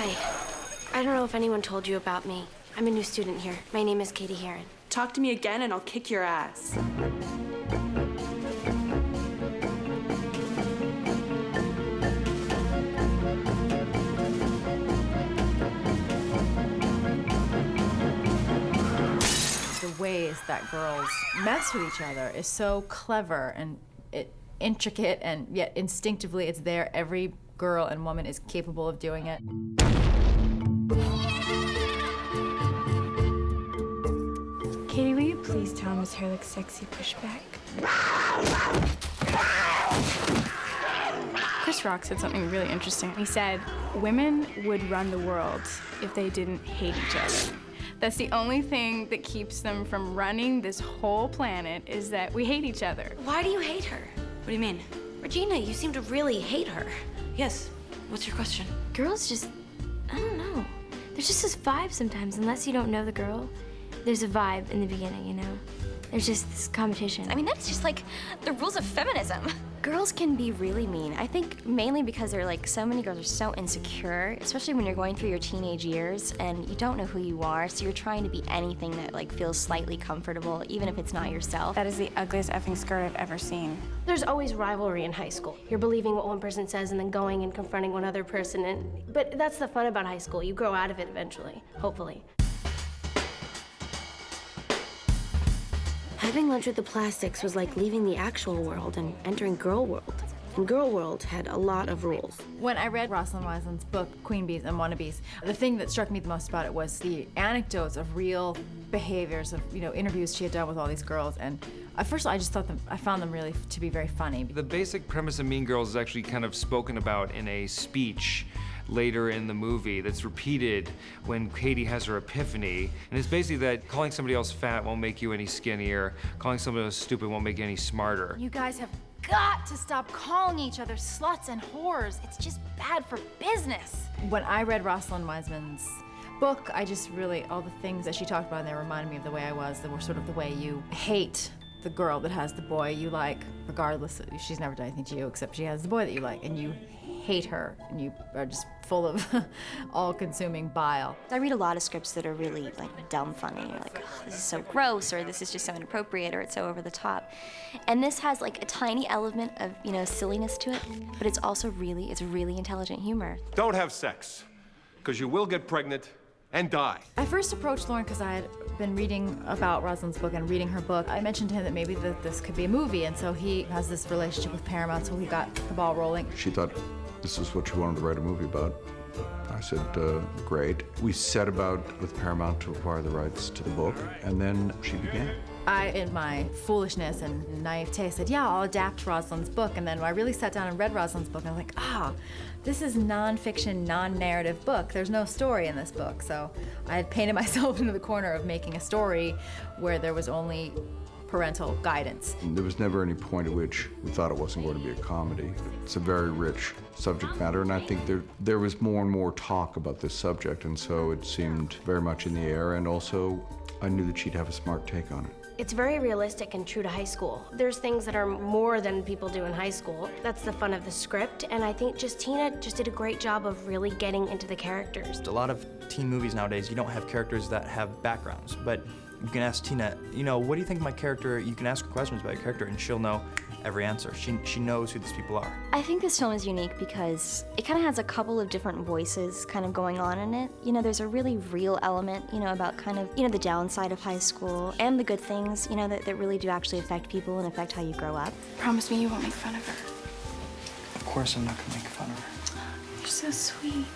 Hi. I don't know if anyone told you about me. I'm a new student here. My name is Katie Heron. Talk to me again and I'll kick your ass. The ways that girls mess with each other is so clever and intricate, and yet instinctively it's there. Every girl and woman is capable of doing it. Katie, will you please tell him his hair looks sexy pushback? Chris Rock said something really interesting. He said, women would run the world if they didn't hate each other. That's the only thing that keeps them from running this whole planet, is that we hate each other. Why do you hate her? What do you mean? Regina, you seem to really hate her. Yes. What's your question? Girls just, I don't know. There's just this vibe sometimes, unless you don't know the girl. There's a vibe in the beginning, you know? There's just this competition. I mean, that's just like the rules of feminism. Girls can be really mean. I think mainly because they're like, so many girls are so insecure, especially when you're going through your teenage years and you don't know who you are, so you're trying to be anything that like feels slightly comfortable, even if it's not yourself. That is the ugliest effing skirt I've ever seen. There's always rivalry in high school. You're believing what one person says and then going and confronting one other person. But that's the fun about high school. You grow out of it eventually, hopefully. Having lunch with the plastics was like leaving the actual world and entering Girl World. And Girl World had a lot of rules. When I read Rosalind Wiseland's book, Queen Bees and Wannabes, the thing that struck me the most about it was the anecdotes of real behaviors of, interviews she had done with all these girls. And at first I just I found them really to be very funny. The basic premise of Mean Girls is actually kind of spoken about in a speech later in the movie that's repeated when Katie has her epiphany. And it's basically that calling somebody else fat won't make you any skinnier, calling somebody else stupid won't make you any smarter. You guys have got to stop calling each other sluts and whores. It's just bad for business. When I read Rosalind Wiseman's book, I just really, all the things that she talked about in there reminded me of the way I was. They were sort of the way you hate the girl that has the boy you like, regardless of, she's never done anything to you except she has the boy that you like, and you hate her, and you are just full of all-consuming bile. I read a lot of scripts that are really like dumb funny. You're like, oh, this is so gross, or this is just so inappropriate, or it's so over the top. And this has like a tiny element of, silliness to it, but it's also really intelligent humor. Don't have sex, because you will get pregnant and die. I first approached Lauren because I had been reading about Rosalind's book and reading her book. I mentioned to him that maybe this could be a movie, and so he has this relationship with Paramount, so we got the ball rolling. She thought this is what she wanted to write a movie about. I said, great. We set about with Paramount to acquire the rights to the book, and then she began. I, in my foolishness and naivete, said, yeah, I'll adapt Rosalind's book. And then I really sat down and read Rosalind's book, and I was like, this is nonfiction, non-narrative book. There's no story in this book. So I had painted myself into the corner of making a story where there was only parental guidance. There was never any point at which we thought it wasn't going to be a comedy. It's a very rich subject matter, and I think there was more and more talk about this subject, and so it seemed very much in the air, and also I knew that she'd have a smart take on it. It's very realistic and true to high school. There's things that are more than people do in high school. That's the fun of the script, and I think Tina did a great job of really getting into the characters. A lot of teen movies nowadays, you don't have characters that have backgrounds, but you can ask Tina, what do you think of my character? You can ask her questions about your character, and she'll know every answer. She knows who these people are. I think this film is unique because it kind of has a couple of different voices kind of going on in it. There's a really real element, about kind of, the downside of high school and the good things, that really do actually affect people and affect how you grow up. Promise me you won't make fun of her. Of course I'm not gonna make fun of her. You're so sweet.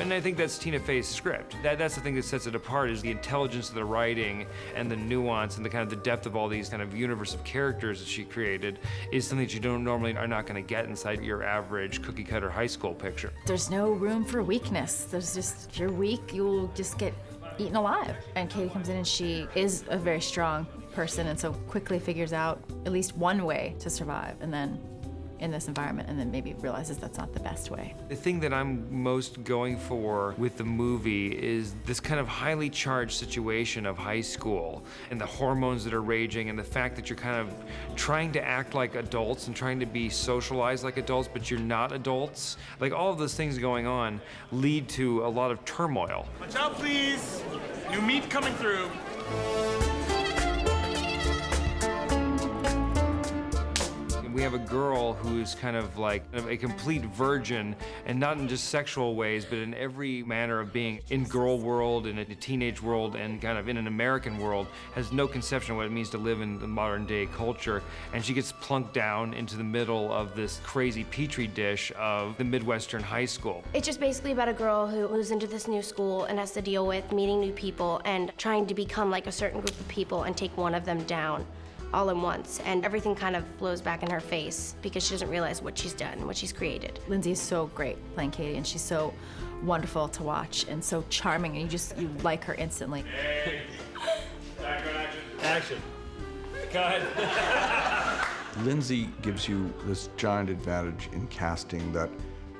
And I think that's Tina Fey's script. That's the thing that sets it apart, is the intelligence of the writing and the nuance and the kind of the depth of all these kind of universe of characters that she created is something that you normally are not going to get inside your average cookie-cutter high school picture. There's no room for weakness. There's just, if you're weak, you'll just get eaten alive. And Katie comes in and she is a very strong person, and so quickly figures out at least one way to survive, and then in this environment and then maybe realizes that's not the best way. The thing that I'm most going for with the movie is this kind of highly charged situation of high school and the hormones that are raging and the fact that you're kind of trying to act like adults and trying to be socialized like adults, but you're not adults. Like all of those things going on lead to a lot of turmoil. Watch out, please. New meat coming through. We have a girl who's kind of like a complete virgin, and not in just sexual ways, but in every manner of being. In girl world, in a teenage world, and kind of in an American world, has no conception of what it means to live in the modern day culture. And she gets plunked down into the middle of this crazy petri dish of the Midwestern high school. It's just basically about a girl who's into this new school and has to deal with meeting new people and trying to become like a certain group of people and take one of them down all at once, and everything kind of flows back in her face because she doesn't realize what she's done, what she's created. Lindsay is so great playing Katie, and she's so wonderful to watch and so charming, and you like her instantly. Hey. Action. Cut. Lindsay gives you this giant advantage in casting that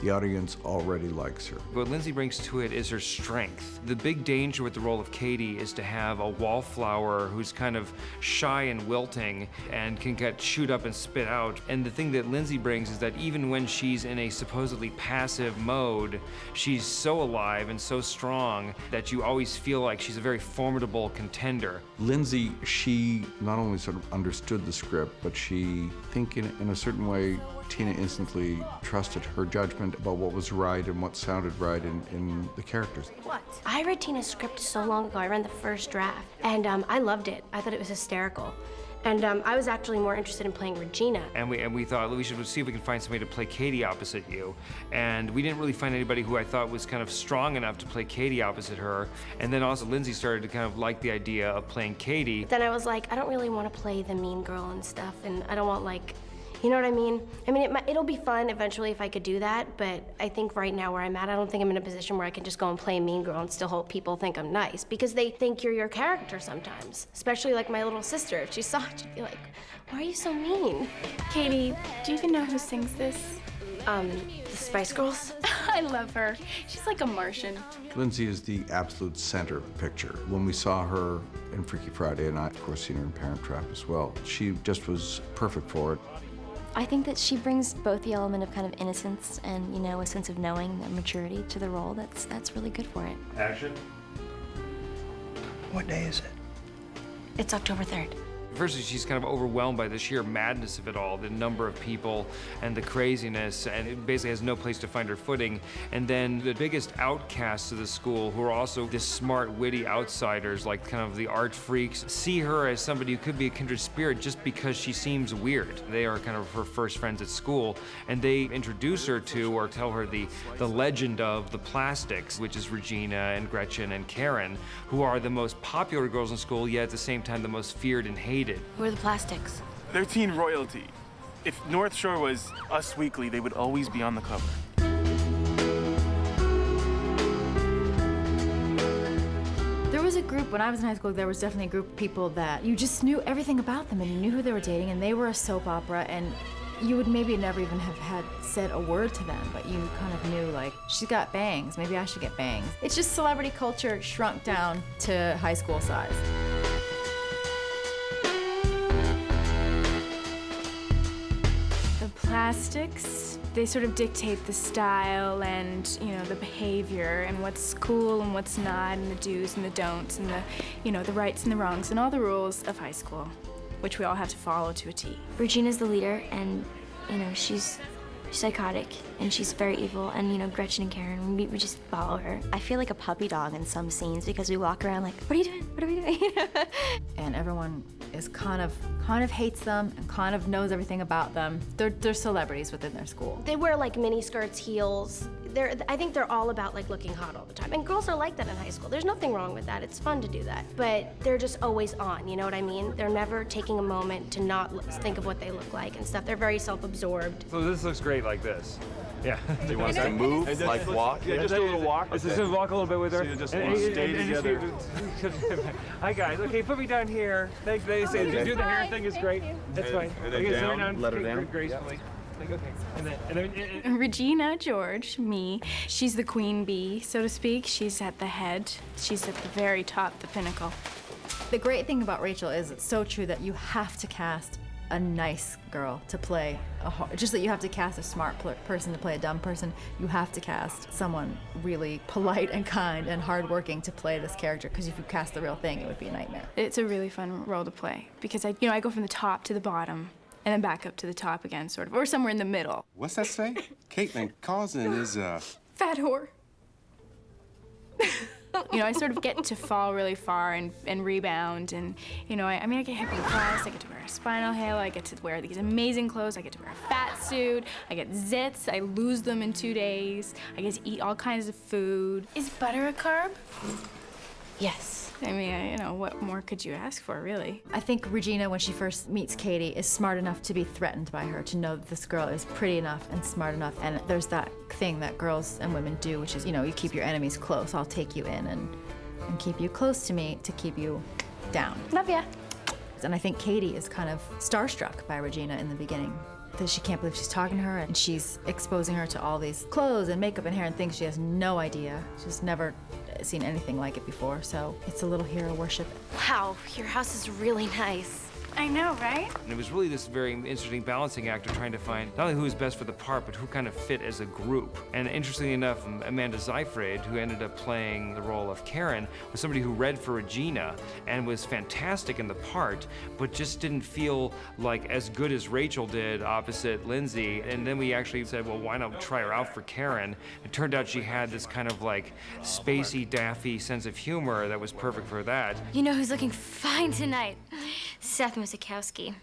the audience already likes her. What Lindsay brings to it is her strength. The big danger with the role of Katie is to have a wallflower who's kind of shy and wilting and can get chewed up and spit out. And the thing that Lindsay brings is that even when she's in a supposedly passive mode, she's so alive and so strong that you always feel like she's a very formidable contender. Lindsay, she not only sort of understood the script, but she, I think in a certain way, Tina instantly trusted her judgment about what was right and what sounded right in the characters. What? I read Tina's script so long ago. I read the first draft, and I loved it. I thought it was hysterical. And I was actually more interested in playing Regina. And we thought we should see if we can find somebody to play Katie opposite you. And we didn't really find anybody who I thought was kind of strong enough to play Katie opposite her. And then also Lindsay started to kind of like the idea of playing Katie. Then I was like, I don't really want to play the mean girl and stuff, and I don't want like, you know what I mean? I mean, it'll be fun eventually if I could do that, but I think right now where I'm at, I don't think I'm in a position where I can just go and play a mean girl and still hope people think I'm nice, because they think you're your character sometimes. Especially like my little sister. If she saw it, she'd be like, why are you so mean? Katie, do you even know who sings this? The Spice Girls? I love her. She's like a Martian. Lindsay is the absolute center of the picture. When we saw her in Freaky Friday, and I, of course, seen her in Parent Trap as well, she just was perfect for it. I think that she brings both the element of kind of innocence and, you know, a sense of knowing and maturity to the role. That's really good for it. Action. What day is it? It's October 3rd. Firstly, she's kind of overwhelmed by the sheer madness of it all, the number of people and the craziness, and it basically has no place to find her footing. And then the biggest outcasts of the school, who are also the smart, witty outsiders, like kind of the art freaks, see her as somebody who could be a kindred spirit just because she seems weird. They are kind of her first friends at school, and they introduce her to or tell her the legend of the Plastics, which is Regina and Gretchen and Karen, who are the most popular girls in school, yet at the same time the most feared and hated. Who are the Plastics? They're teen royalty. If North Shore was Us Weekly, they would always be on the cover. There was a group, when I was in high school, there was definitely a group of people that you just knew everything about them and you knew who they were dating, and they were a soap opera, and you would maybe never even have had said a word to them, but you kind of knew, like, she's got bangs, maybe I should get bangs. It's just celebrity culture shrunk down to high school size. The Plastics, they sort of dictate the style and, you know, the behavior and what's cool and what's not, and the do's and the don'ts and the, you know, the rights and the wrongs and all the rules of high school, which we all have to follow to a T. Regina's the leader, and, you know, she's psychotic, and she's very evil, and, you know, Gretchen and Karen, we just follow her. I feel like a puppy dog in some scenes because we walk around like, what are you doing? What are we doing? And everyone is kind of hates them and kind of knows everything about them. They're celebrities within their school. They wear like mini skirts, heels. I think they're all about like looking hot all the time. And girls are like that in high school. There's nothing wrong with that. It's fun to do that. But they're just always on, you know what I mean? They're never taking a moment to not think of what they look like and stuff. They're very self-absorbed. So this looks great like this. Yeah. Do you want us to move, like walk? Yeah, just do a little walk. Let's just walk a little bit with her. So you just want to stay together. Hi guys. Okay, put me down here. Thanks. They say do the hair thing is great. That's fine. And then Okay, down, sit let her down. gracefully. Like, okay. And then Regina George, me, she's the queen bee, so to speak. She's at the head. She's at the very top, the pinnacle. The great thing about Rachel is it's so true that you have to cast a nice girl to play just that you have to cast a smart person to play a dumb person. You have to cast someone really polite and kind and hardworking to play this character, because if you cast the real thing, it would be a nightmare. It's a really fun role to play because I go from the top to the bottom and then back up to the top again, sort of, or somewhere in the middle. What's that say? Caitlin Cousin is Fat whore. I sort of get to fall really far and rebound, and, I get hit by glass, I get to wear a spinal halo, I get to wear these amazing clothes, I get to wear a fat suit, I get zits, I lose them in 2 days, I get to eat all kinds of food. Is butter a carb? Yes. What more could you ask for, really? I think Regina, when she first meets Katie, is smart enough to be threatened by her, to know that this girl is pretty enough and smart enough. And there's that thing that girls and women do, which is, you keep your enemies close. I'll take you in and keep you close to me to keep you down. Love ya. And I think Katie is kind of starstruck by Regina in the beginning. That she can't believe she's talking to her, and she's exposing her to all these clothes and makeup and hair and things she has no idea. She's never seen anything like it before, so it's a little hero worship. Wow, your house is really nice. I know, right? And it was really this very interesting balancing act of trying to find not only who was best for the part, but who kind of fit as a group. And interestingly enough, Amanda Seyfried, who ended up playing the role of Karen, was somebody who read for Regina and was fantastic in the part, but just didn't feel like as good as Rachel did opposite Lindsay. And then we actually said, well, why not try her out for Karen? It turned out she had this kind of like spacey, daffy sense of humor that was perfect for that. You know who's looking fine tonight? Seth Musikowski.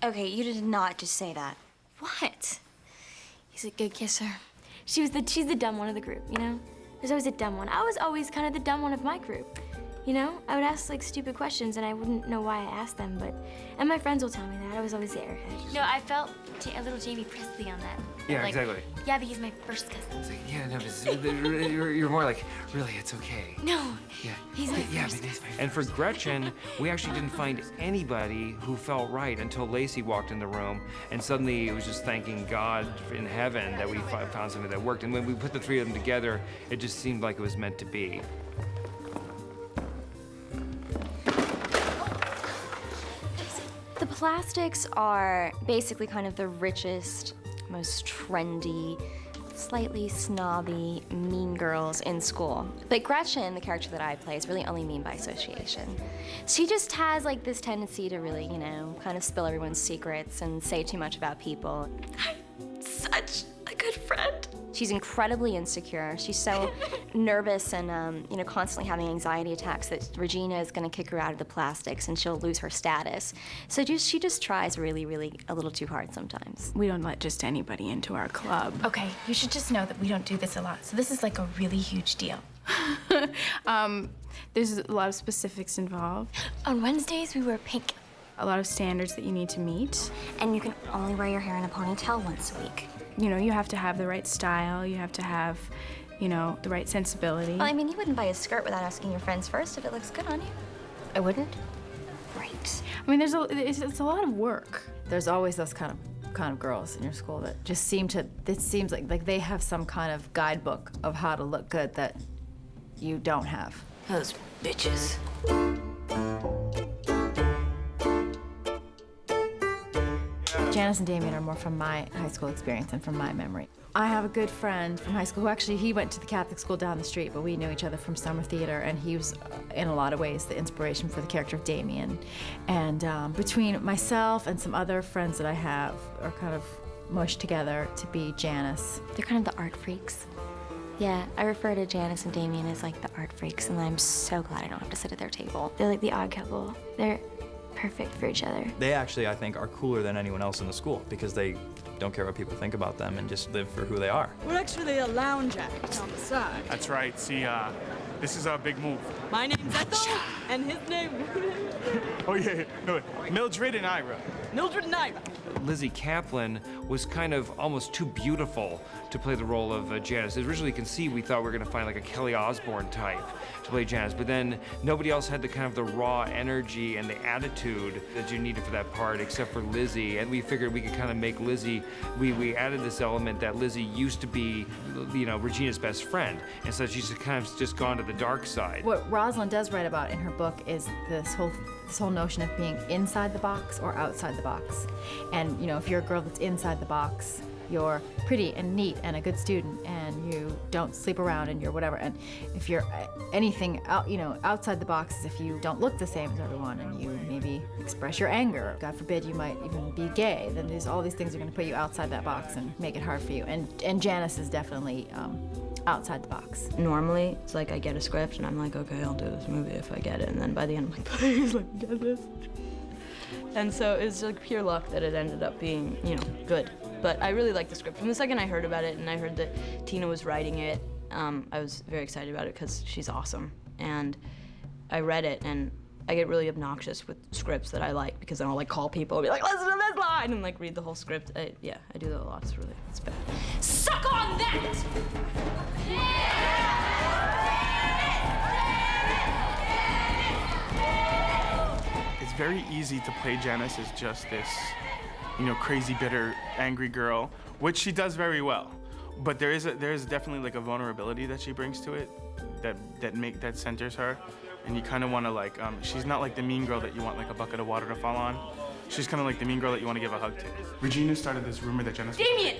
Okay, you did not just say that. What? He's a good kisser. She's the dumb one of the group, There's always a dumb one. I was always kind of the dumb one of my group. I would ask like stupid questions and I wouldn't know why I asked them, and my friends will tell me that. I was always the airhead. No, I felt a little Jamie Priestley on that. Yeah, exactly. Yeah, but he's my first cousin. It's like, yeah, no, you're more like, really, it's okay. No, Yeah. he's my first cousin. And for Gretchen, we actually didn't find anybody who felt right until Lacey walked in the room, and suddenly it was just thanking God in heaven that we found something that worked. And when we put the three of them together, it just seemed like it was meant to be. The Plastics are basically kind of the richest, most trendy, slightly snobby, mean girls in school. But Gretchen, the character that I play, is really only mean by association. She just has like this tendency to really, kind of spill everyone's secrets and say too much about people. Such a good friend. She's incredibly insecure. She's so nervous and, constantly having anxiety attacks that Regina is gonna kick her out of the Plastics and she'll lose her status. So she just tries really, really a little too hard sometimes. We don't let just anybody into our club. Okay, you should just know that we don't do this a lot, so this is like a really huge deal. There's a lot of specifics involved. On Wednesdays, we wear pink. A lot of standards that you need to meet. And you can only wear your hair in a ponytail once a week. You have to have the right style, you have to have, the right sensibility. Well, you wouldn't buy a skirt without asking your friends first if it looks good on you. I wouldn't? Right. It's a lot of work. There's always those kind of girls in your school that just seems like they have some kind of guidebook of how to look good that you don't have. Those bitches. Janice and Damien are more from my high school experience and from my memory. I have a good friend from high school who actually, he went to the Catholic school down the street, but we knew each other from summer theater, and he was, in a lot of ways, the inspiration for the character of Damien. And between myself and some other friends that I have are kind of mushed together to be Janice. They're kind of the art freaks. Yeah, I refer to Janice and Damien as like the art freaks, and I'm so glad I don't have to sit at their table. They're like the odd couple. They're perfect for each other. They actually, I think, are cooler than anyone else in the school because they don't care what people think about them and just live for who they are. We're actually a lounge act on the side. That's right. See, this is our big move. My name's Ethel, and his name... Oh, yeah. No, Mildred and Ira. Mildred and Ira. Lizzie Kaplan was kind of almost too beautiful to play the role of Janice. Originally, you can see we thought we were going to find like a Kelly Osbourne type to play Janice, but then nobody else had the kind of the raw energy and the attitude that you needed for that part except for Lizzie, and we figured we could kind of make Lizzie, we added this element that Lizzie used to be, you know, Regina's best friend, and so she's kind of just gone to the dark side. What Rosalind does write about in her book is this whole notion of being inside the box or outside the box. And you know, if you're a girl that's inside the box, you're pretty and neat and a good student, and you don't sleep around and you're whatever. And if you're anything out, you know, outside the box is if you don't look the same as everyone and you maybe express your anger. God forbid you might even be gay. Then there's all these things are going to put you outside that box and make it hard for you. And Janice is definitely outside the box. Normally, it's like I get a script and I'm like, okay, I'll do this movie if I get it. And then by the end, I'm like, please let me get this. And so it's like pure luck that it ended up being, you know, good. But I really liked the script. From the second I heard about it and I heard that Tina was writing it, I was very excited about it because she's awesome. And I read it and I get really obnoxious with scripts that I like because then I'll like call people and be like, listen to this line, and like read the whole script. Yeah, I do that a lot. It's bad. Suck on that! It's very easy to play Janice as just this, you know, crazy, bitter, angry girl, which she does very well. But there is definitely like a vulnerability that she brings to it that centers her, and you kind of want to like, she's not like the mean girl that you want like a bucket of water to fall on. She's kind of like the mean girl that you want to give a hug to. Regina started this rumor that Janice. Damien!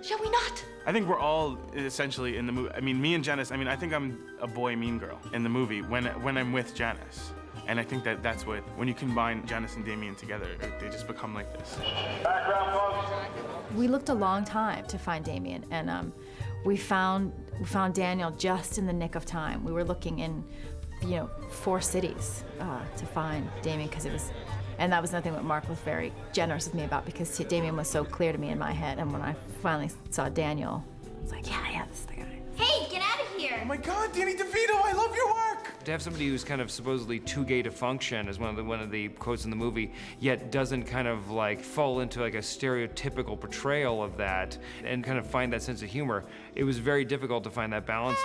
Shall we not? I think we're all essentially in the movie. I mean, me and Janice. I mean, I think I'm a boy mean girl in the movie when I'm with Janice. And I think that's what, when you combine Janice and Damien together, they just become like this. Background, folks. We looked a long time to find Damien, and we found Daniel just in the nick of time. We were looking in, you know, 4 cities to find Damien because it was, and that was nothing that Mark was very generous with me about because Damien was so clear to me in my head. And when I finally saw Daniel, I was like, yeah, this is the guy. Hey, get out of here! Oh my God, Danny DeVito, I love your work! To have somebody who's kind of supposedly too gay to function, as one of the quotes in the movie, yet doesn't kind of like fall into like a stereotypical portrayal of that and kind of find that sense of humor, it was very difficult to find that balance.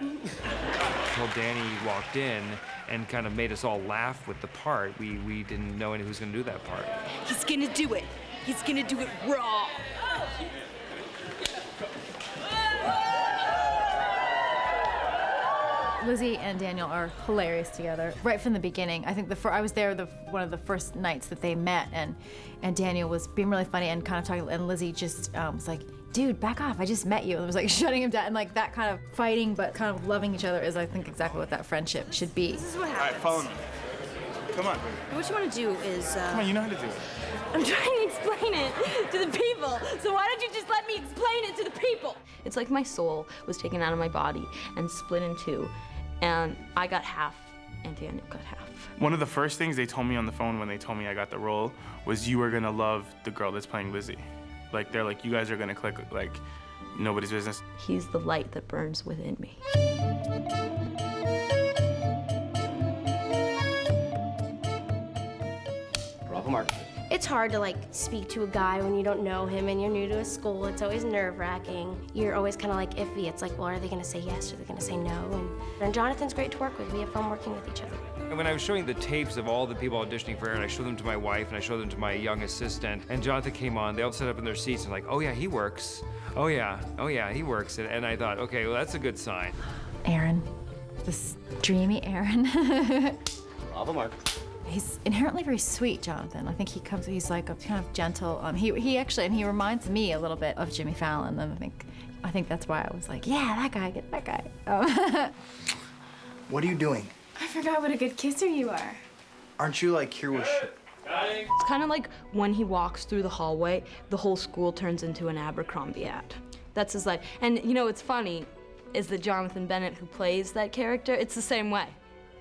Until Danny walked in and kind of made us all laugh with the part, we didn't know who was going to do that part. He's gonna do it. He's gonna do it raw. Lizzie and Daniel are hilarious together right from the beginning. I think I was there one of the first nights that they met, and Daniel was being really funny and kind of talking, and Lizzie just was like, dude, back off, I just met you. And was like shutting him down, and like that kind of fighting but kind of loving each other is, I think, exactly what that friendship should be. This is what All happens. right, follow me. Come on. What you want to do is, Come on, you know how to do it. I'm trying to explain it to the people. So why don't you just let me explain it to the people? It's like my soul was taken out of my body and split in 2, and I got half, and Daniel got half. One of the first things they told me on the phone when they told me I got the role was, you are gonna love the girl that's playing Lizzie. Like, they're like, you guys are gonna click like nobody's business. He's the light that burns within me. Bravo, Mark. It's hard to like speak to a guy when you don't know him and you're new to a school. It's always nerve-wracking. You're always kind of like iffy. It's like, well, are they gonna say yes? Are they gonna say no? And Jonathan's great to work with. We have fun working with each other. And when I was showing the tapes of all the people auditioning for Aaron, I showed them to my wife and I showed them to my young assistant. And Jonathan came on, they all sat up in their seats and like, oh yeah, he works. Oh yeah, he works. And I thought, okay, well, that's a good sign. Aaron, this dreamy Aaron. Bravo, Mark. He's inherently very sweet, Jonathan. I think he's like a kind of gentle. He actually, and he reminds me a little bit of Jimmy Fallon. And I think that's why I was like, yeah, that guy, get that guy. What are you doing? I forgot what a good kisser you are. Aren't you like here with It's kind of like when he walks through the hallway, the whole school turns into an Abercrombie ad. That's his life. And you know what's funny is that Jonathan Bennett, who plays that character, it's the same way.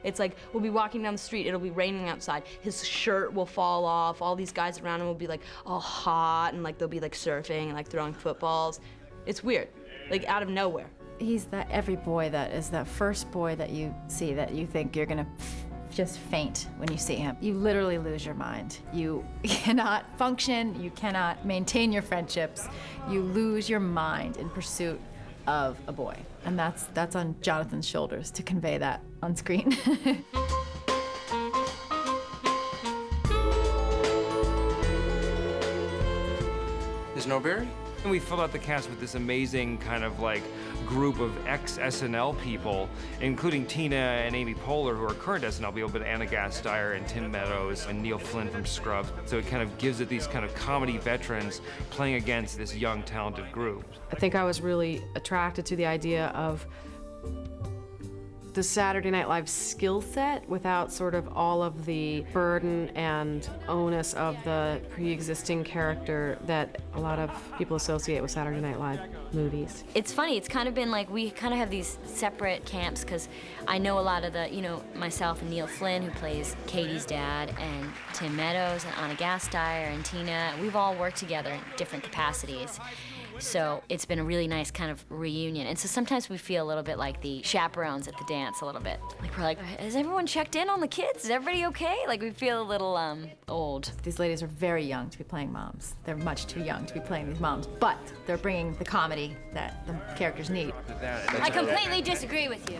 It's like, we'll be walking down the street, it'll be raining outside, his shirt will fall off, all these guys around him will be like all hot, and like they'll be like surfing and like throwing footballs. It's weird, like out of nowhere. He's that every boy that is that first boy that you see that you think you're gonna just faint when you see him. You literally lose your mind. You cannot function, you cannot maintain your friendships. You lose your mind in pursuit of a boy. And that's on Jonathan's shoulders to convey that on screen. Ms. Norberry? And we filled out the cast with this amazing kind of like group of ex-SNL people, including Tina and Amy Poehler, who are current SNL people, but Anna Gasteyer and Tim Meadows and Neil Flynn from Scrubs. So it kind of gives it these kind of comedy veterans playing against this young, talented group. I think I was really attracted to the idea of the Saturday Night Live skill set without sort of all of the burden and onus of the pre-existing character that a lot of people associate with Saturday Night Live movies. It's funny, it's kind of been like we kind of have these separate camps because I know a lot of the, you know, myself and Neil Flynn, who plays Katie's dad, and Tim Meadows and Anna Gasteyer and Tina, we've all worked together in different capacities. So it's been a really nice kind of reunion. And so sometimes we feel a little bit like the chaperones at the dance a little bit. Like we're like, has everyone checked in on the kids? Is everybody okay? Like we feel a little old. These ladies are very young to be playing moms. They're much too young to be playing these moms, but they're bringing the comedy that the characters need. I completely disagree with you.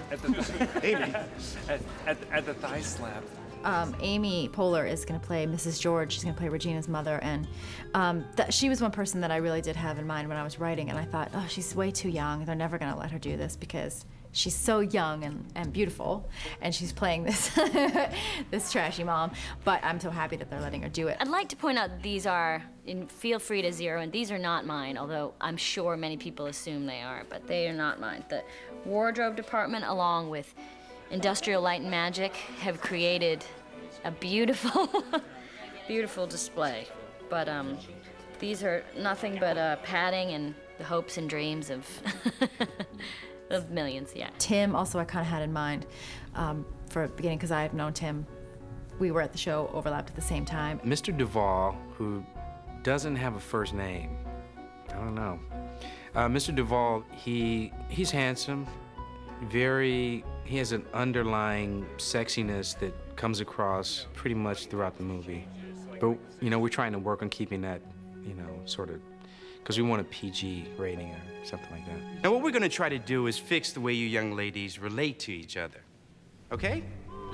Amy, at the thigh slap. Amy Poehler is going to play Mrs. George. She's going to play Regina's mother, and she was one person that I really did have in mind when I was writing, and I thought, oh, she's way too young. They're never going to let her do this because she's so young and beautiful, and she's playing this this trashy mom, but I'm so happy that they're letting her do it. I'd like to point out that these are, and feel free to zero, and these are not mine, although I'm sure many people assume they are, but they are not mine. The wardrobe department, along with Industrial Light and Magic, have created a beautiful, beautiful display. But these are nothing but padding and the hopes and dreams of of millions, yeah. Tim also I kind of had in mind for the beginning, because I have known Tim. We were at the show, overlapped at the same time. Mr. Duvall, who doesn't have a first name. I don't know. Mr. Duvall, he's handsome, he has an underlying sexiness that comes across pretty much throughout the movie. But, you know, we're trying to work on keeping that, you know, sort of, because we want a PG rating or something like that. Now, what we're gonna try to do is fix the way you young ladies relate to each other, okay?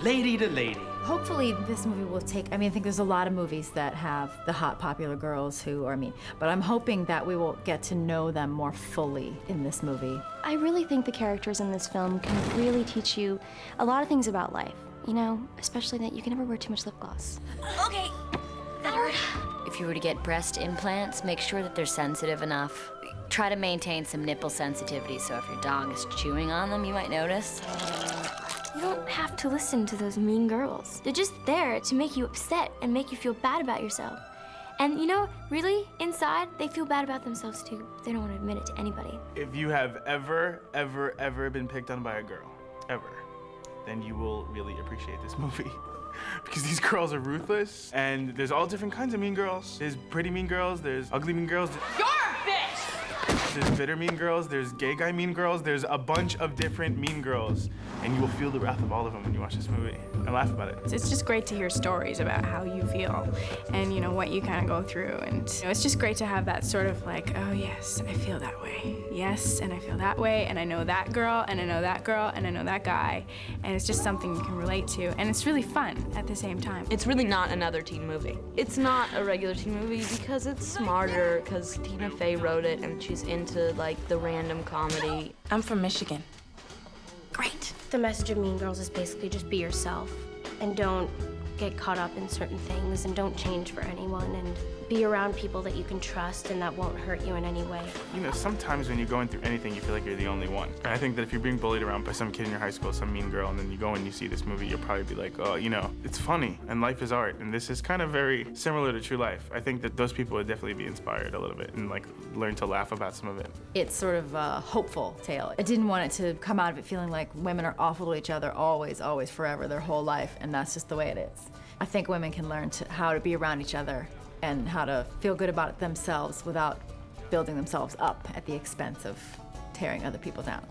Lady to lady. Hopefully this movie will take, I think there's a lot of movies that have the hot popular girls who are mean, but I'm hoping that we will get to know them more fully in this movie. I really think the characters in this film can really teach you a lot of things about life, you know, especially that you can never wear too much lip gloss. Okay, that hurt. If you were to get breast implants, make sure that they're sensitive enough. Try to maintain some nipple sensitivity, so if your dog is chewing on them, you might notice. You don't have to listen to those mean girls. They're just there to make you upset and make you feel bad about yourself. And you know, really, inside, they feel bad about themselves too. They don't want to admit it to anybody. If you have ever been picked on by a girl, ever, then you will really appreciate this movie. Because these girls are ruthless, and there's all different kinds of mean girls. There's pretty mean girls, there's ugly mean girls. You're a bitch! There's bitter mean girls, there's gay guy mean girls, there's a bunch of different mean girls. And you will feel the wrath of all of them when you watch this movie and laugh about it. It's just great to hear stories about how you feel and, you know, what you kind of go through. And you know, it's just great to have that sort of like, oh yes, I feel that way. Yes, and I feel that way, and I know that girl, and I know that girl, and I know that guy. And it's just something you can relate to. And it's really fun at the same time. It's really not another teen movie. It's not a regular teen movie because it's smarter, because Tina Fey wrote it and she's into like the random comedy. I'm from Michigan. Great. The message of Mean Girls is basically just be yourself and don't get caught up in certain things and don't change for anyone and be around people that you can trust and that won't hurt you in any way. You know, sometimes when you're going through anything, you feel like you're the only one. And I think that if you're being bullied around by some kid in your high school, some mean girl, and then you go and you see this movie, you'll probably be like, oh, you know, it's funny, and life is art, and this is kind of very similar to true life. I think that those people would definitely be inspired a little bit and like learn to laugh about some of it. It's sort of a hopeful tale. I didn't want it to come out of it feeling like women are awful to each other always, always, forever, their whole life, and that's just the way it is. I think women can learn how to be around each other and how to feel good about it themselves without building themselves up at the expense of tearing other people down.